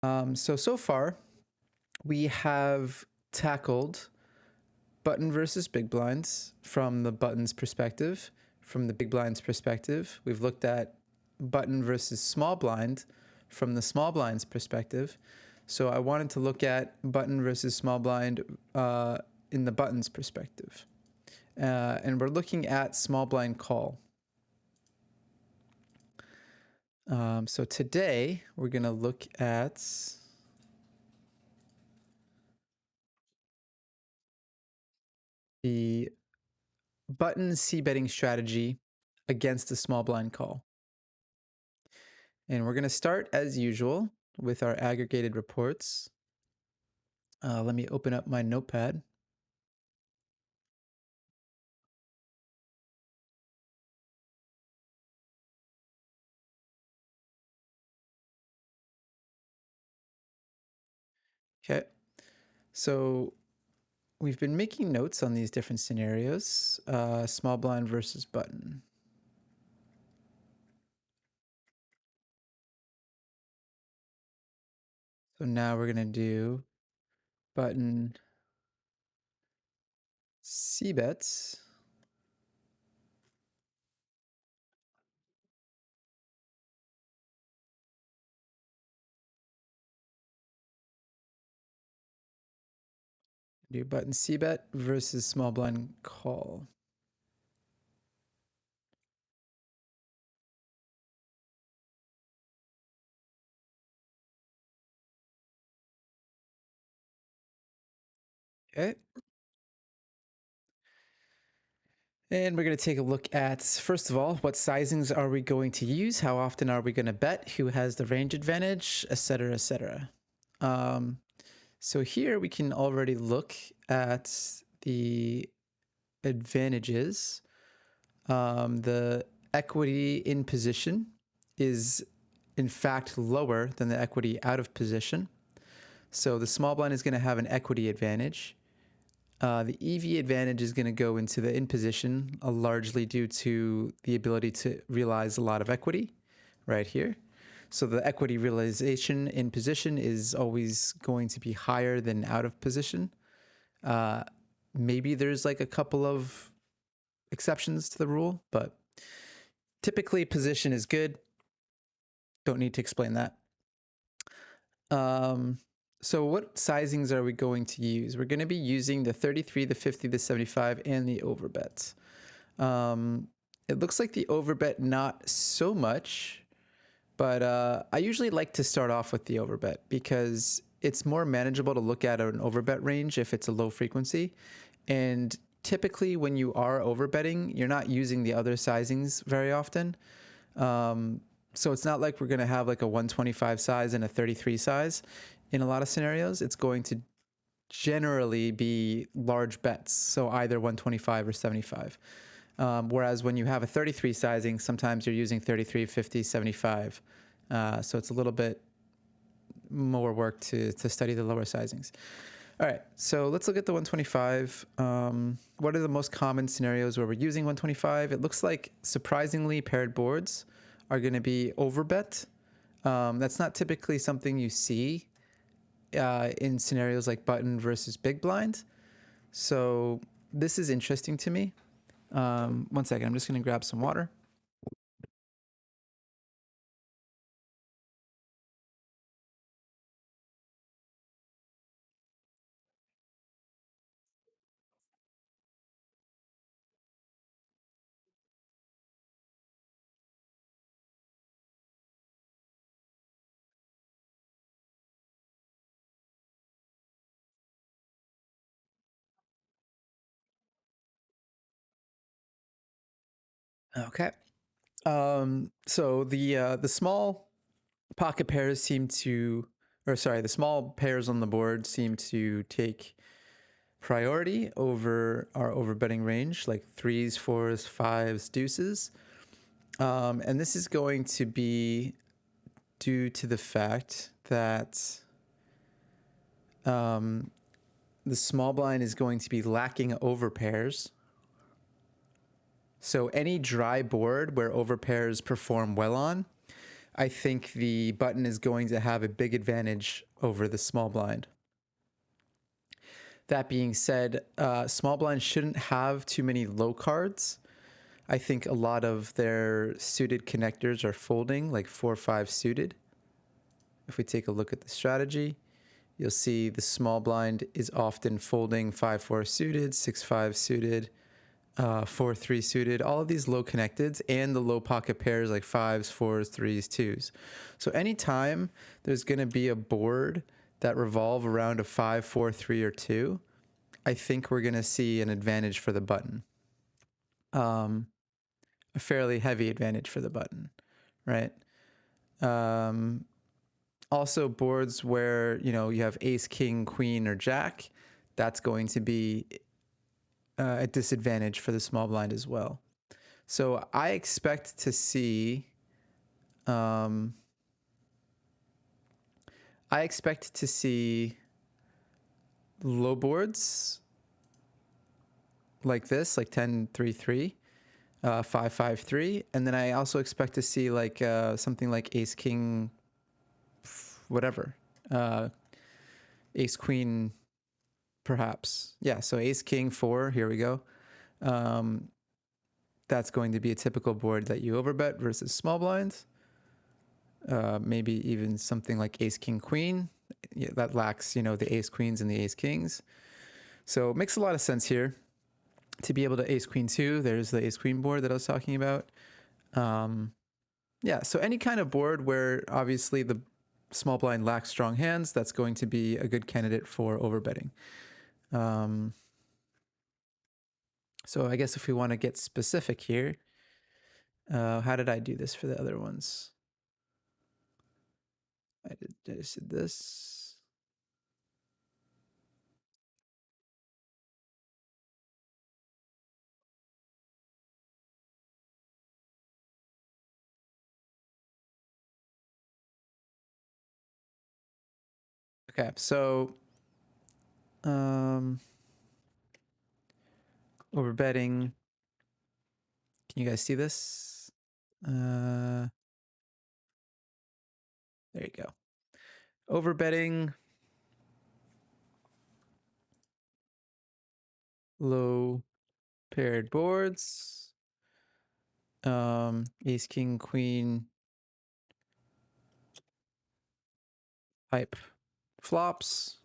So far, we have tackled button versus big blinds from the button's perspective, from the big blind's perspective. We've looked at button versus small blind from the small blind's perspective. So I wanted to look at button versus small blind in the button's perspective. And we're looking at small blind call. So today we're going to look at the button c-betting strategy against a small blind call. And we're going to start as usual with our aggregated reports. Let me open up my notepad. Okay, so we've been making notes on these different scenarios, small blind versus button. So now we're going to do button c-bets. Do button c-bet versus small blind call. Okay. And we're going to take a look at, first of all, what sizings are we going to use? How often are we going to bet? Who has the range advantage, etc., etc. So here we can already look at the advantages. The equity in position is in fact lower than the equity out of position. So the small blind is going to have an equity advantage. The EV advantage is going to go into the in position, largely due to the ability to realize a lot of equity right here. So the equity realization in position is always going to be higher than out of position. Maybe there's like a couple of exceptions to the rule, but typically position is good. Don't need to explain that. So what sizings are we going to use? We're going to be using the 33, the 50, the 75, and the overbet. It looks like the overbet not so much, but I usually like to start off with the overbet because it's more manageable to look at an overbet range if it's a low frequency. And typically when you are overbetting, you're not using the other sizings very often. So it's not like we're going to have like a 125 size and a 33 size. In a lot of scenarios, it's going to generally be large bets, so either 125 or 75. Whereas when you have a 33 sizing, sometimes you're using 33, 50, 75. So it's a little bit more work to study the lower sizings. All right, so let's look at the 125. What are the most common scenarios where we're using 125? It looks like surprisingly paired boards are going to be overbet. That's not typically something you see in scenarios like button versus big blind. So this is interesting to me. 1 second, I'm just going to grab some water. Okay. So the small pocket pairs seem to, or sorry, the small pairs on the board seem to take priority over our overbetting range, like threes, fours, fives, deuces. And this is going to be due to the fact that the small blind is going to be lacking over pairs. So any dry board where over pairs perform well on I think the button is going to have a big advantage over the small blind. That being said, small blind shouldn't have too many low cards. I think a lot of their suited connectors are folding, like 4-5 suited. If we take a look at the strategy, you'll see the small blind is often folding 5-4 suited, 6-5 suited, 4-3 suited, all of these low connecteds and the low pocket pairs like 5s, 4s, 3s, 2s. So anytime there's going to be a board that revolve around a 5, 4, 3, or 2, I think we're going to see an advantage for the button. A fairly heavy advantage for the button, right? Also boards where, you know, you have ace, king, queen, or jack, that's going to be a disadvantage for the small blind as well. So I expect to see, low boards like this, like 10-3-3, 5-5-3, and then I also expect to see like something like ace, king, whatever, ace, queen, perhaps. Yeah, so ace, king, 4, here we go. That's going to be a typical board that you overbet versus small blinds. Maybe even something like ace, king, queen. Yeah, that lacks, you know, the ace, queens and the ace, kings. So it makes a lot of sense here to be able to ace, queen, 2. There's the ace, queen board that I was talking about. Yeah, so any kind of board where obviously the small blind lacks strong hands, that's going to be a good candidate for overbetting. So I guess if we want to get specific here, how did I do this for the other I just did this. Okay, so overbetting. Can you guys see this? There you go. Overbetting. Low paired boards. Ace, king, queen type flops.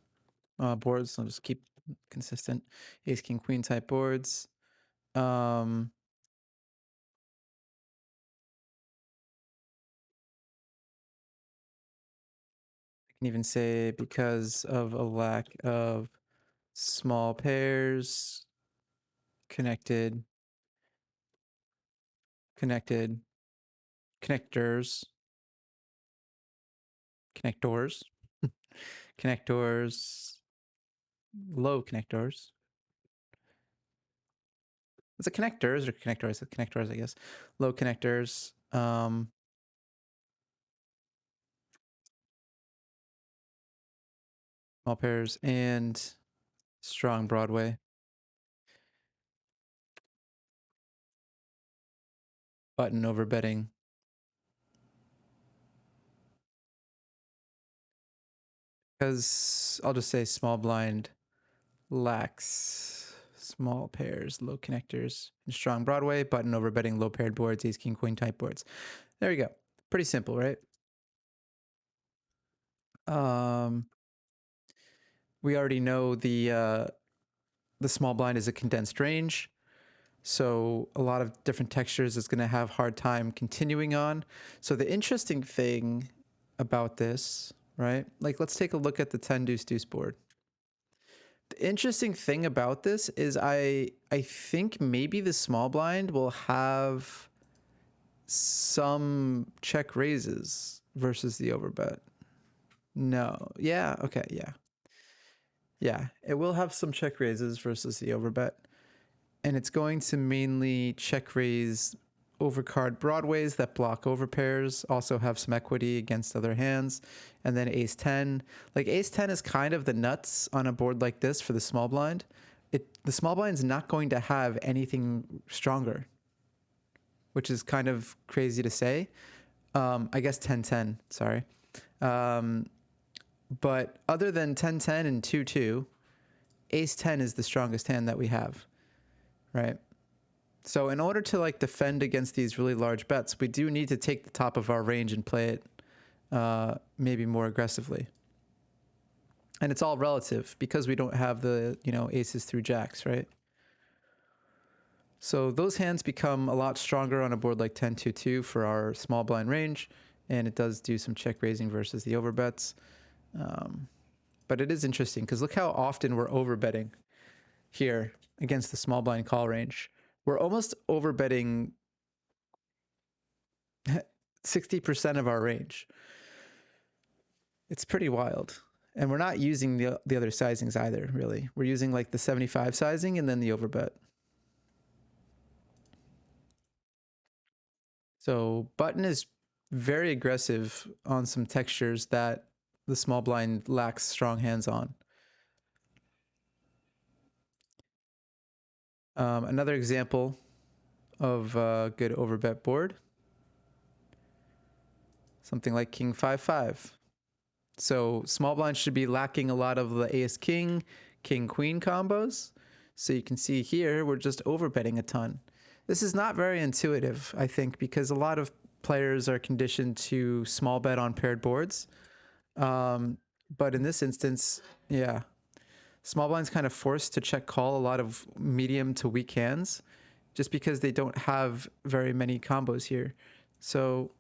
Boards. I'll just keep consistent. Ace, king, queen type boards. I can even say because of a lack of small pairs, connectors, connectors, low connectors. Is it connectors or connectors? Connectors, I guess. Low connectors. Small pairs and strong Broadway. Button overbetting. Because I'll just say small blind lacks small pairs, low connectors, and strong Broadway. Button overbetting, low paired boards, ace, king, queen type boards. There you go. Pretty simple, right? We already know the small blind is a condensed range. So a lot of different textures is going to have hard time continuing on. So the interesting thing about this, right? Like let's take a look at the 10 deuce deuce board. The interesting thing about this is I think maybe the small blind will have some check raises versus the overbet. No. Yeah, okay, yeah. Yeah, it will have some check raises versus the overbet. And it's going to mainly check raise overcard broadways that block overpairs, also have some equity against other hands, and then ace 10. Like ace 10 is kind of the nuts on a board like this for the small blind. The small blind's not going to have anything stronger, which is kind of crazy to say. I guess 10-10, sorry. But other than 10-10 and 2-2, ace-10 is the strongest hand that we have, right? So in order to like defend against these really large bets, we do need to take the top of our range and play it maybe more aggressively. And it's all relative because we don't have the, aces through jacks, right? So those hands become a lot stronger on a board like 10-2-2 for our small blind range, and it does do some check raising versus the overbets. But it is interesting because look how often we're overbetting here against the small blind call range. We're almost overbetting 60% of our range. It's pretty wild. And we're not using the other sizings either, really. We're using like the 75 sizing and then the overbet. So button is very aggressive on some textures that the small blind lacks strong hands on. Another example of a good overbet board, something like king 5-5. So small blind should be lacking a lot of the ace king, king queen combos. So you can see here we're just overbetting a ton. This is not very intuitive, I think, because a lot of players are conditioned to small bet on paired boards. But in this instance, yeah, small blind's kind of forced to check call a lot of medium to weak hands just because they don't have very many combos here. So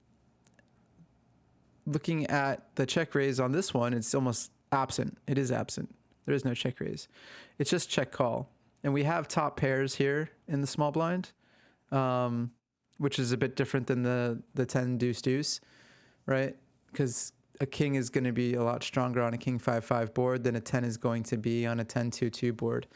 looking at the check raise on this one, it's almost absent. It is absent. There is no check raise. It's just check call. And we have top pairs here in the small blind, which is a bit different than the 10 deuce deuce, right? Because a king is going to be a lot stronger on a king 5-5 board than a 10 is going to be on a 10-2-2 board,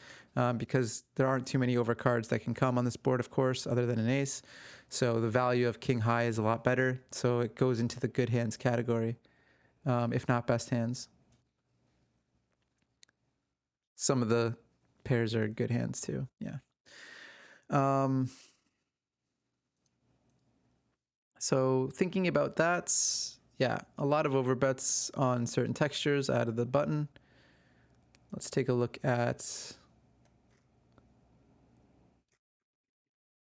because there aren't too many overcards that can come on this board, of course, other than an ace. So the value of king high is a lot better. So it goes into the good hands category, if not best hands. Some of the pairs are good hands too. Yeah. So thinking about that, yeah, a lot of overbets on certain textures out of the button. Let's take a look at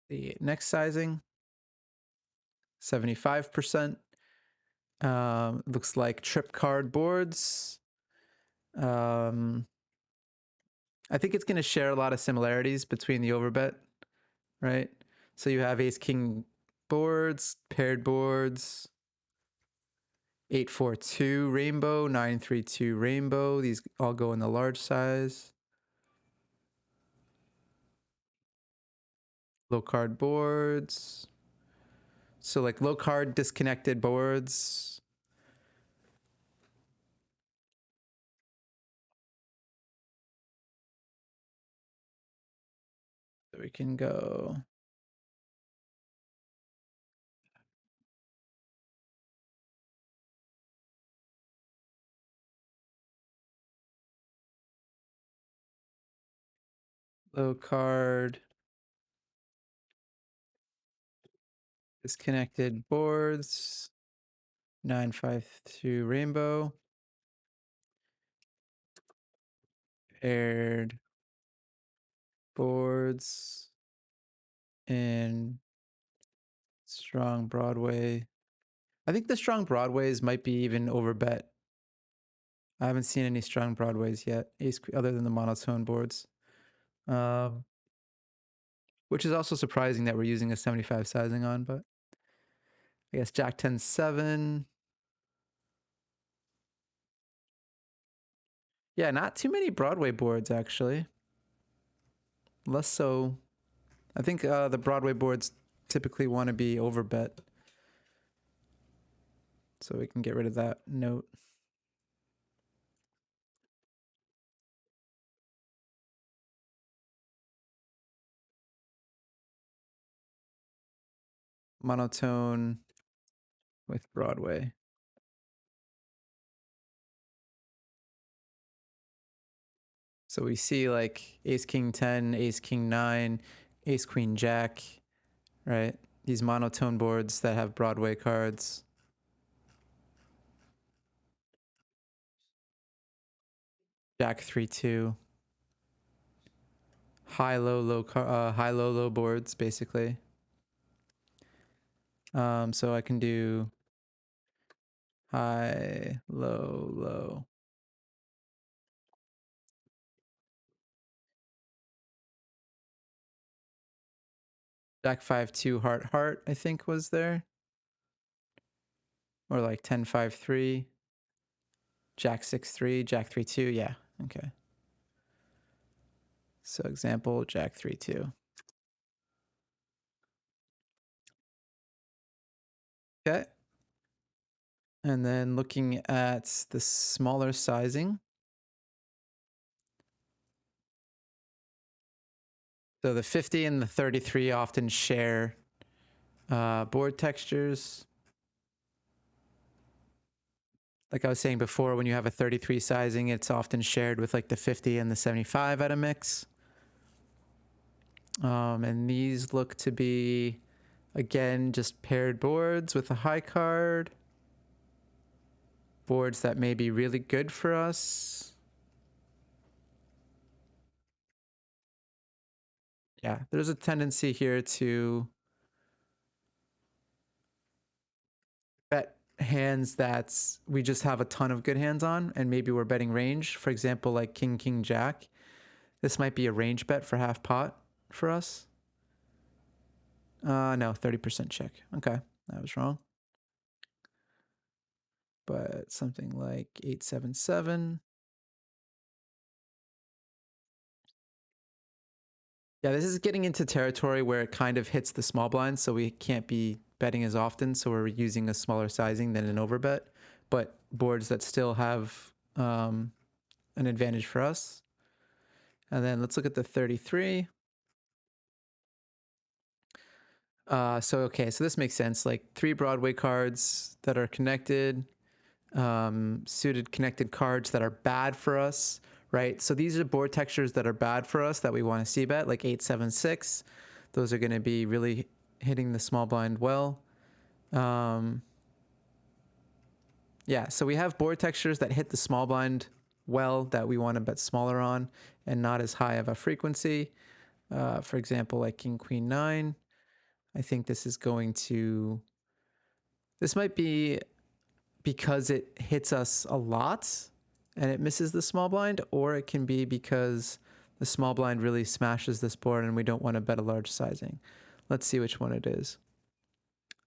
the next sizing. 75%. Looks like trip card boards. I think it's going to share a lot of similarities between the overbet, right? So you have ace king boards, paired boards, 842 rainbow, 932 rainbow. These all go in the large size. Low card boards. So like low card disconnected boards. So we can go low card disconnected boards, 952 rainbow, paired boards, and strong Broadway. I think the strong Broadways might be even overbet. I haven't seen any strong Broadways yet, other than the monotone boards. Which is also surprising that we're using a 75 sizing on, but I guess Jack 10-7. Yeah, not too many Broadway boards, actually. Less so. I think the Broadway boards typically want to be overbet. So we can get rid of that note. Monotone with Broadway. So we see like ace king 10, ace king 9, ace queen jack, right? These monotone boards that have Broadway cards. Jack 3-2. High low low boards basically. So I can do high low low. Jack 5-2 heart heart I think was there, or like 10-5-3. Jack 6-3, Jack 3-2. Yeah, okay. So example, Jack 3-2. Okay. And then looking at the smaller sizing. So the 50 and the 33 often share board textures. Like I was saying before, when you have a 33 sizing, it's often shared with like the 50 and the 75 at a mix. And these look to be, again, just paired boards with a high card. Boards that may be really good for us. Yeah, there's a tendency here to bet hands that we just have a ton of good hands on, and maybe we're betting range. For example, like King, King, Jack. This might be a range bet for half pot for us. No, 30% check. Okay, I was wrong. But something like 8-7-7. Yeah, this is getting into territory where it kind of hits the small blind, so we can't be betting as often, so we're using a smaller sizing than an overbet, but boards that still have an advantage for us. And then let's look at the 33. So this makes sense. Like 3 Broadway cards that are connected, suited connected cards that are bad for us, right? So these are board textures that are bad for us that we want to see bet, like 8-7-6. Those are going to be really hitting the small blind well. Yeah, so we have board textures that hit the small blind well that we want to bet smaller on and not as high of a frequency. For example, like King, Queen, 9. I think this is going to... This might be because it hits us a lot and it misses the small blind, or it can be because the small blind really smashes this board and we don't want to bet a large sizing. Let's see which one it is.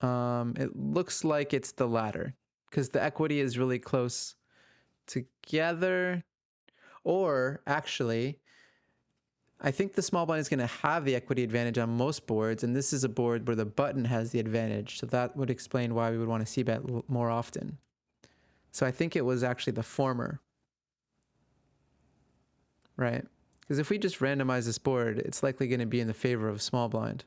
It looks like it's the latter because the equity is really close together. Or actually, I think the small blind is going to have the equity advantage on most boards, and this is a board where the button has the advantage. So that would explain why we would want to see bet more often. So I think it was actually the former, right? Because if we just randomize this board, it's likely going to be in the favor of small blind.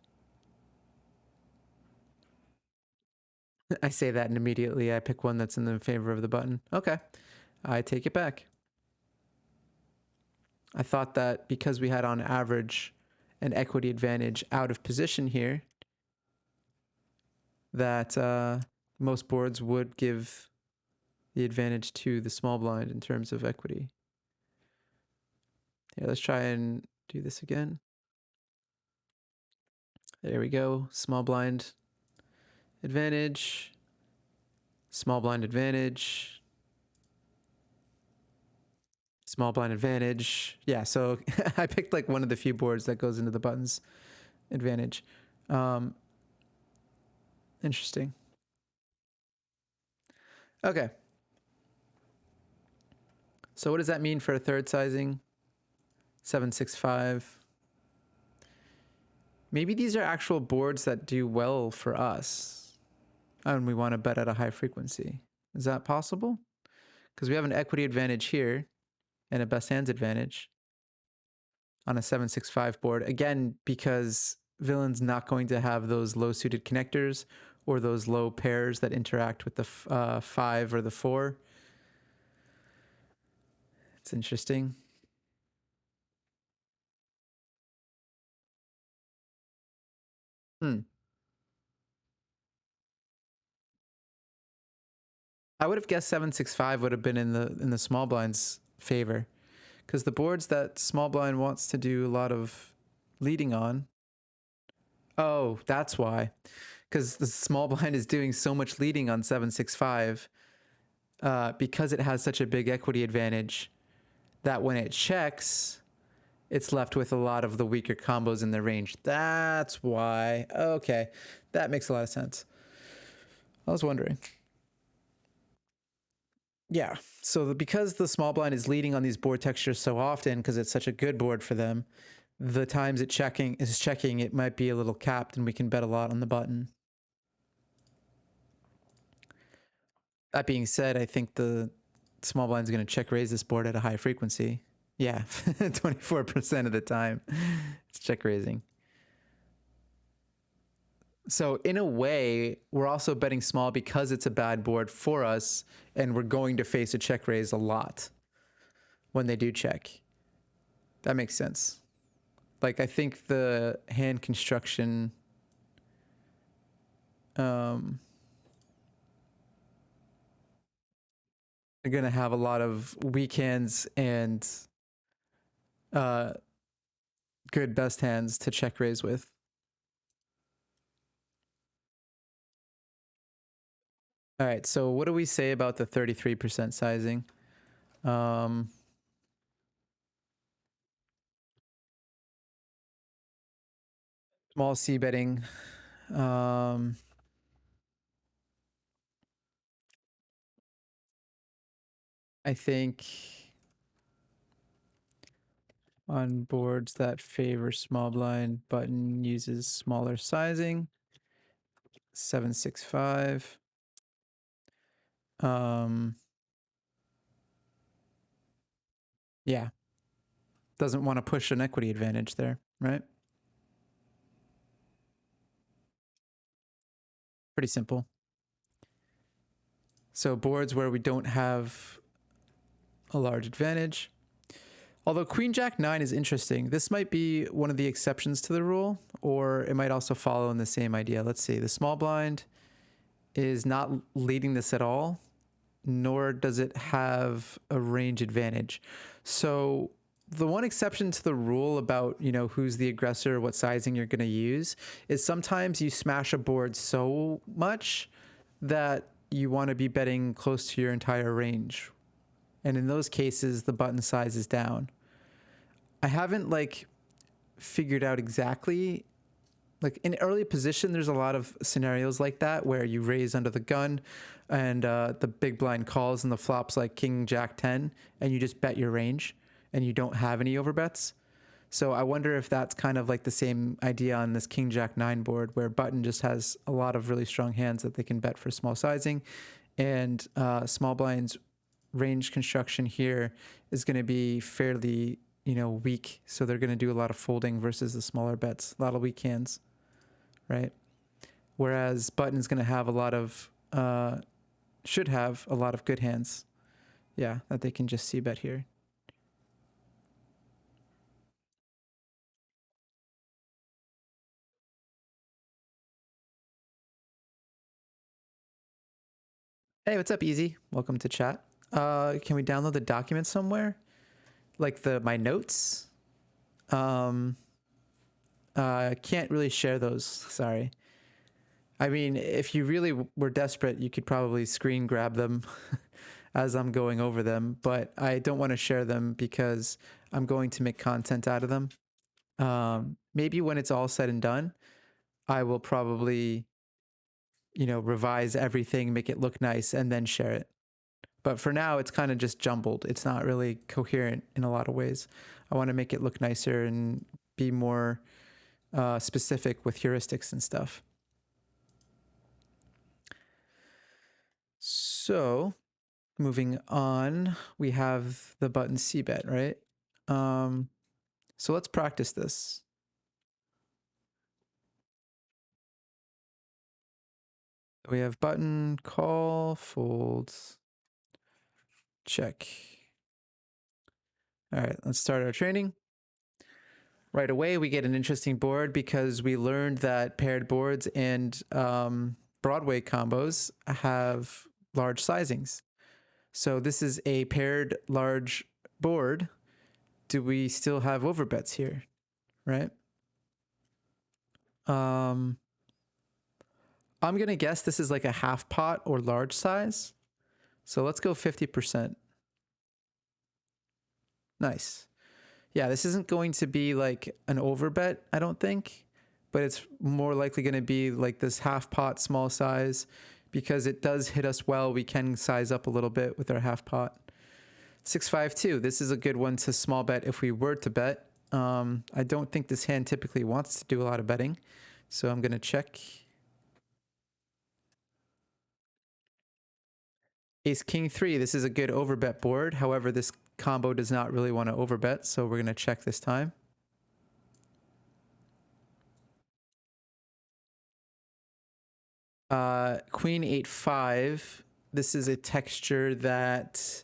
I say that and immediately I pick one that's in the favor of the button. Okay, I take it back. I thought that because we had on average an equity advantage out of position here, that most boards would give the advantage to the small blind in terms of equity. Yeah, let's try and do this again. There we go. Small blind advantage. Small blind advantage. Small blind advantage. Yeah, so I picked like one of the few boards that goes into the buttons advantage. Interesting. Okay. So what does that mean for a third sizing? 7-6-5. Maybe these are actual boards that do well for us and we want to bet at a high frequency. Is that possible? Because we have an equity advantage here and a best hands advantage on a 7-6-5 board. Again, because villain's not going to have those low suited connectors or those low pairs that interact with the 5 or the 4. It's interesting. I would have guessed 7-6-5 would have been in the small blind's favor, because the boards that small blind wants to do a lot of leading on. Oh, that's why. Because the small blind is doing so much leading on 765 because it has such a big equity advantage that when it checks, it's left with a lot of the weaker combos in the range. That's why. Okay, that makes a lot of sense. I was wondering. Yeah, so because the small blind is leading on these board textures so often because it's such a good board for them, the times it is checking, it might be a little capped and we can bet a lot on the button. That being said, I think the small blind is going to check raise this board at a high frequency. Yeah, 24% of the time it's check raising. So in a way, we're also betting small because it's a bad board for us, and we're going to face a check raise a lot when they do check. That makes sense. Like, I think the hand construction are going to have a lot of weak hands and good best hands to check raise with. All right, so what do we say about the 33% sizing? Small C betting. I think on boards that favor small blind, button uses smaller sizing. 765. Yeah. Doesn't want to push an equity advantage there, right? Pretty simple. So boards where we don't have a large advantage. Although Queen Jack 9 is interesting. This might be one of the exceptions to the rule, or it might also follow in the same idea. Let's see. The small blind is not leading this at all, nor does it have a range advantage. So the one exception to the rule about, you know, who's the aggressor, what sizing you're going to use, is sometimes you smash a board so much that you want to be betting close to your entire range. And in those cases, the button size is down. I haven't figured out exactly, in early position, there's a lot of scenarios like that where you raise under the gun and the big blind calls and the flops like King Jack 10 and you just bet your range and you don't have any overbets. So I wonder if that's kind of like the same idea on this King Jack 9 board where button just has a lot of really strong hands that they can bet for small sizing, and small blind's range construction here is going to be fairly, weak. So they're going to do a lot of folding versus the smaller bets, a lot of weak hands, right? Whereas button is going to have should have a lot of good hands. Yeah, that they can just see bet here. Hey, what's up, Easy? Welcome to chat. Can we download the document somewhere? Like my notes? Can't really share those, sorry. I mean, if you really were desperate, you could probably screen grab them as I'm going over them, but I don't want to share them because I'm going to make content out of them. Maybe when it's all said and done, I will probably, revise everything, make it look nice, and then share it. But for now, it's kind of just jumbled. It's not really coherent in a lot of ways. I want to make it look nicer and be more specific with heuristics and stuff. So moving on, we have the button C bet, right? So let's practice this. We have button, call, folds, check. All right, let's start our training. Right away, we get an interesting board because we learned that paired boards and Broadway combos have large sizings. So this is a paired large board do we still have overbets here, right? I'm going to guess this is like a half pot or large size. So let's go 50%. Nice. Yeah, this isn't going to be like an overbet, I don't think, but it's more likely going to be like this half pot, small size, because it does hit us well. We can size up a little bit with our half pot. 652. This is a good one to small bet if we were to bet. I don't think this hand typically wants to do a lot of betting, so I'm going to check. Ace King 3. This is a good overbet board. However, this combo does not really want to overbet, so we're going to check this time. Queen 8-5. This is a texture that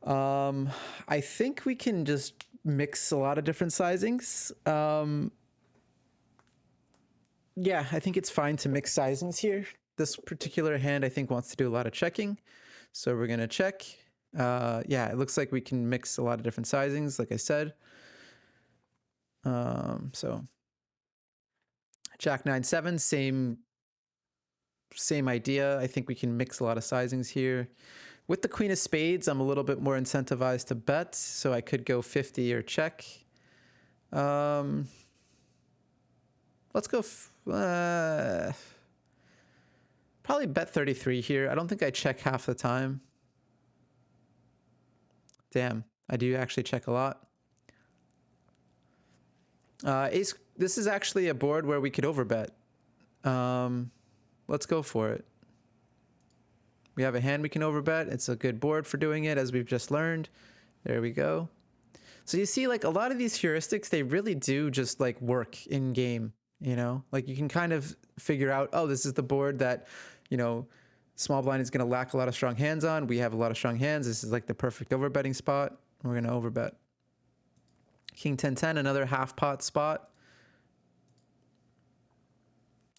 I think we can just mix a lot of different sizings. Yeah, I think it's fine to mix sizings here. This particular hand, I think, wants to do a lot of checking. So we're going to check. Yeah, it looks like we can mix a lot of different sizings, like I said. So Jack 9-7, same idea. I think we can mix a lot of sizings here. With the Queen of Spades, I'm a little bit more incentivized to bet, so I could go 50 or check. Let's go probably bet 33 here. I don't think I check half the time. Damn, I do actually check a lot. Ace, this is actually a board where we could overbet. Let's go for it. We have a hand we can overbet. It's a good board for doing it, as we've just learned. There we go. So you see, like, a lot of these heuristics, they really do just like work in game, you know? Like, you can kind of figure out, oh, this is the board that, you know, small blind is going to lack a lot of strong hands on. We have a lot of strong hands. This is like the perfect overbetting spot. We're going to overbet. King 10-10, another half pot spot.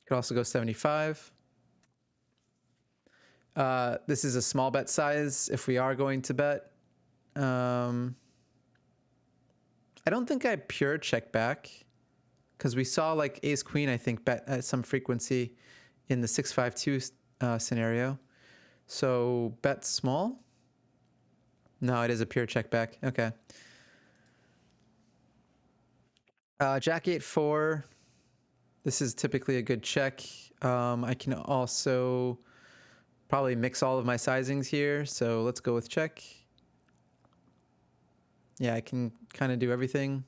Could also go 75. This is a small bet size if we are going to bet. I don't think I pure check back, because we saw like ace queen, I think, bet at some frequency in the 6-5-2 scenario. So bet small. No, it is a pure check back. Okay. Jack 8-4. This is typically a good check. I can also probably mix all of my sizings here. So let's go with check. Yeah, I can kind of do everything.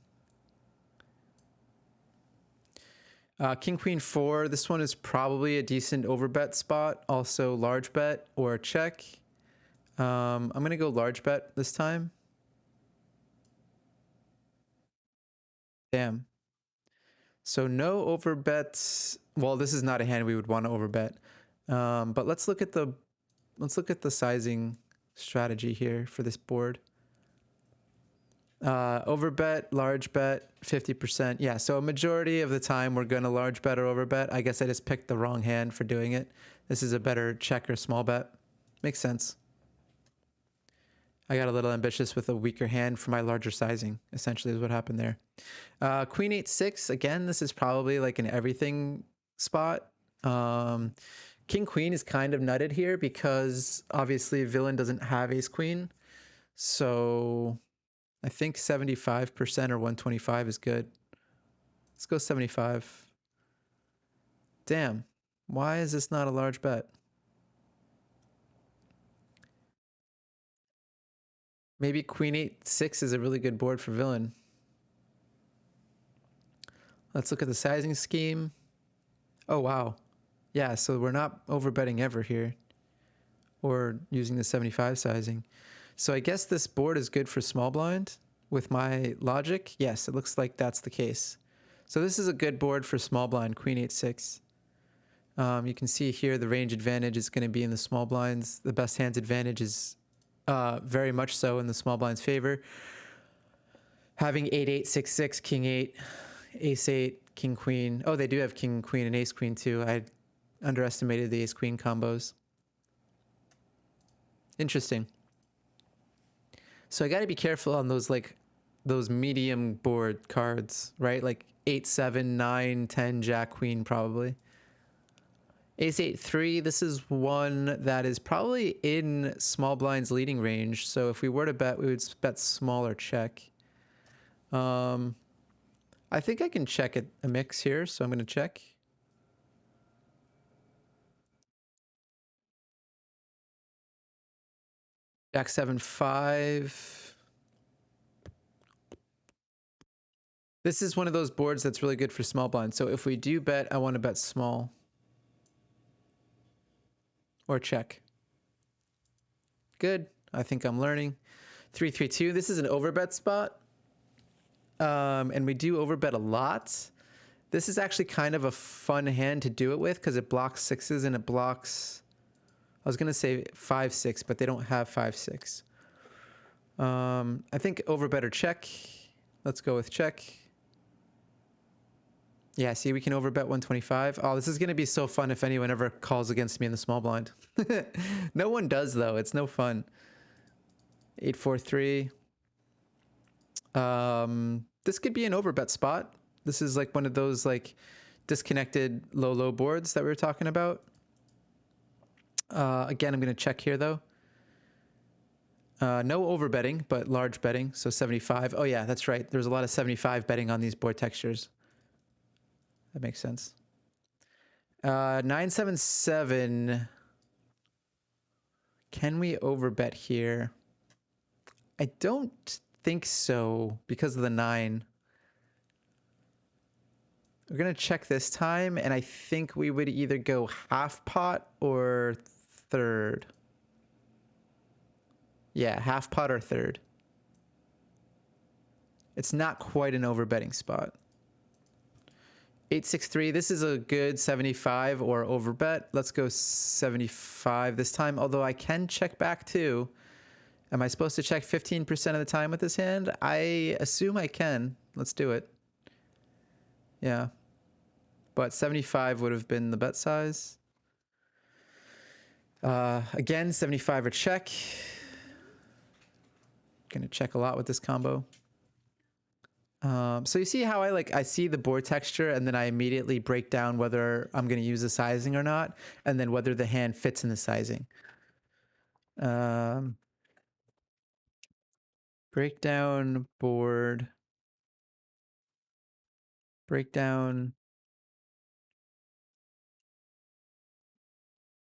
King Queen 4. This one is probably a decent overbet spot. Also large bet or check. I'm going to go large bet this time. Damn. So no overbets. Well, this is not a hand we would want to overbet. But let's look at the sizing strategy here for this board. Overbet, large bet, 50%. Yeah, so a majority of the time we're going to large bet or overbet. I guess I just picked the wrong hand for doing it. This is a better check or small bet. Makes sense. I got a little ambitious with a weaker hand for my larger sizing, essentially is what happened there. Queen 8-6, again, this is probably like an everything spot. King Queen is kind of nutted here because obviously villain doesn't have ace queen. So I think 75% or 125 is good. Let's go 75. Damn, why is this not a large bet? Maybe Queen 8-6 is a really good board for villain. Let's look at the sizing scheme. Oh, wow. Yeah, so we're not overbetting ever here or using the 75 sizing. So I guess this board is good for small blind with my logic. Yes, it looks like that's the case. So this is a good board for small blind, Queen 8-6. You can see here the range advantage is going to be in the small blinds. The best hands advantage is very much so in the small blind's favor. Having 8-8, 6-6, King 8, Ace 8, King Queen. Oh, they do have King Queen and Ace Queen too. I underestimated the Ace Queen combos. Interesting. So I got to be careful on those, like, those medium board cards, right? Like 8, 7, 9, 10, Jack, Queen, probably. Ace 8, 3. This is one that is probably in small blind's leading range. So if we were to bet, we would bet small or check. I think I can check a mix here, so I'm going to check. Jack 7, 5. This is one of those boards that's really good for small blind. So if we do bet, I want to bet small. Or check. Good. I think I'm learning. 3, 3, 2. This is an overbet spot. And we do overbet a lot. This is actually kind of a fun hand to do it with because it blocks sixes and it blocks... I was going to say 5, 6, but they don't have 5, 6. I think overbet or check. Let's go with check. Yeah, see, we can overbet 125. Oh, this is going to be so fun if anyone ever calls against me in the small blind. No one does, though. It's no fun. 8, 4, 3. This could be an overbet spot. This is like one of those like disconnected low boards that we were talking about. Again, I'm going to check here, though. No overbetting, but large betting. So 75. Oh, yeah, that's right. There's a lot of 75 betting on these board textures. That makes sense. 977. Can we overbet here? I don't think so because of the 9. We're going to check this time, and I think we would either go half pot or third. Yeah, half pot or third. It's not quite an overbetting spot. 863. This is a good 75 or overbet. Let's go 75 this time, although I can check back too. Am I supposed to check 15% of the time with this hand? I assume I can. Let's do it. Yeah. But 75 would have been the bet size. Again, 75 or check. Gonna check a lot with this combo. So you see how I see the board texture and then I immediately break down whether I'm going to use the sizing or not, and then whether the hand fits in the sizing. Breakdown board. Breakdown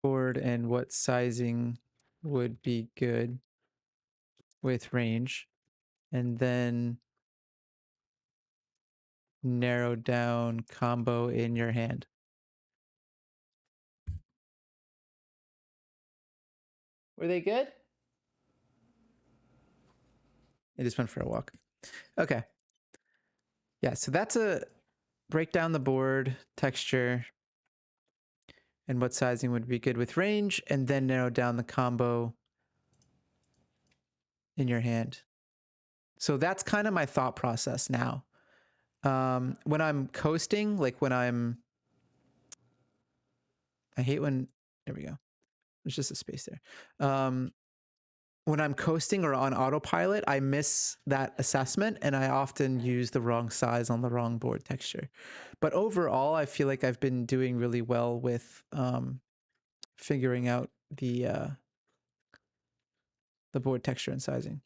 board and what sizing would be good with range. And then narrow down combo in your hand. Were they good? I just went for a walk. Okay. Yeah, so that's a break down the board texture and what sizing would be good with range, and then narrow down the combo in your hand. So that's kind of my thought process now. When I'm coasting, like when I hate when, there we go. There's just a space there. When I'm coasting or on autopilot, I miss that assessment and I often use the wrong size on the wrong board texture. But overall, I feel like I've been doing really well with figuring out the board texture and sizing.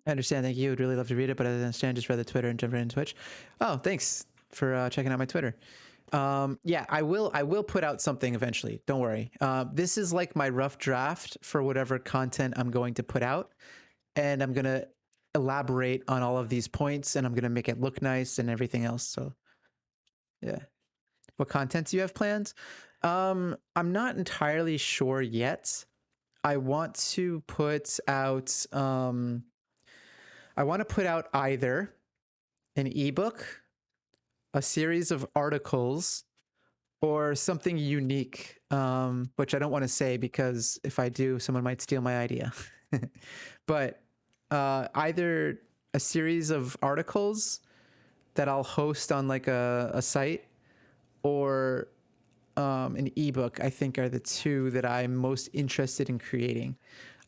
I understand. Thank you. Would really love to read it, but I understand. Just read the Twitter and jumped right into Twitch. Oh, thanks for checking out my Twitter. Yeah, I will put out something eventually. Don't worry. This is like my rough draft for whatever content I'm going to put out, and I'm gonna elaborate on all of these points, and I'm gonna make it look nice and everything else. So, yeah. What content do you have planned? I'm not entirely sure yet. I want to put out. I want to put out either an ebook, a series of articles, or something unique, which I don't want to say because if I do, someone might steal my idea. But either a series of articles that I'll host on like a site, or an ebook, I think, are the two that I'm most interested in creating.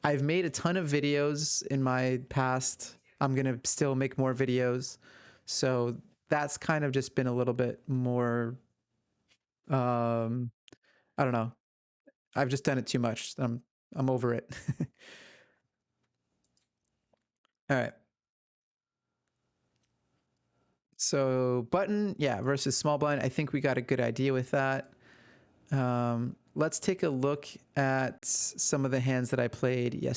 I've made a ton of videos in my past. I'm going to still make more videos. So that's kind of just been a little bit more, I don't know. I've just done it too much. I'm over it. All right. So button, yeah, versus small blind. I think we got a good idea with that. Let's take a look at some of the hands that I played yesterday.